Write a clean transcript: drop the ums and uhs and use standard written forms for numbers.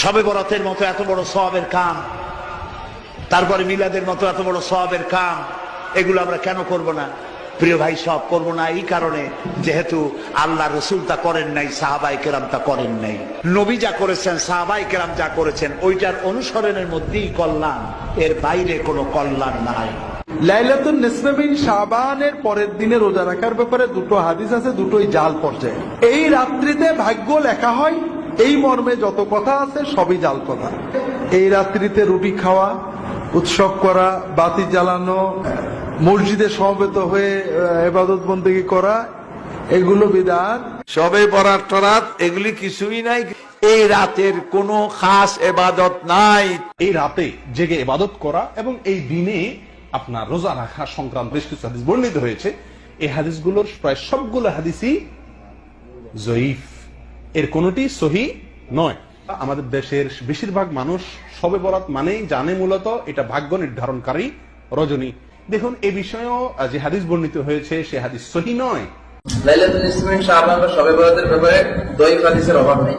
শবে বরাতের মতো এত বড় সওয়াবের কাম, তারপরে মিলাদের মতো এত বড় সওয়াবের কাম, এগুলো আমরা কেন করব না? প্রিয় ভাই, সব করবো না এই কারণে, যেহেতু আল্লাহ রসুল তা করেন নাই, সাহাবায়ে কেরাম তা করেন নাই। নবী যা করেছেন, সাহাবায়ে কেরাম যা করেছেন, ওইটার অনুসরণের মধ্যেই কল্যাণ, এর বাইরে কোনো কল্যাণ নাই। লাইলাতুন নিসফে মিন শাবানের পরের দিনে রোজা রাখার ব্যাপারে দুটো হাদিস আছে, দুটোই জাল পর্যায়ে। এই রাত্রিতে ভাগ্য লেখা হয়, এই মর্মে যত কথা আছে সবই জাল কথা। এই রাত্রিতে রুটি খাওয়া, উৎসব করা, বাতি জ্বালানো, মসজিদে সমবেত হয়ে ইবাদত বন্দেগী করা, এগুলো বিদআত। সবে বরাত টরাত এগুলি কিছুই নাই। এই রাতের কোনো খাস ইবাদত নাই। এই রাতে জেগে ইবাদত করা এবং এই দিনে আপনার রোজা রাখা সংক্রান্ত বেশ কিছু হাদিস বর্ণিত হয়েছে। এই হাদিসগুলোর প্রায় সবগুলো হাদিসই জয়ীফ, এর কোনোটি সহি নয়। আমাদের দেশের বেশিরভাগ মানুষ শবে বরাত মানেই জানে মূলত এটা ভাগ্য নির্ধারণকারী রজনী। দেখুন, এ বিষয়েও যে হাদিস বর্ণিত হয়েছে সে হাদিস সহি নয়। লাইলাতুল নিসফে মিন শাবান বা শবে বরাতের ব্যাপারে দয়ীফ হাদিসের অভাব নেই।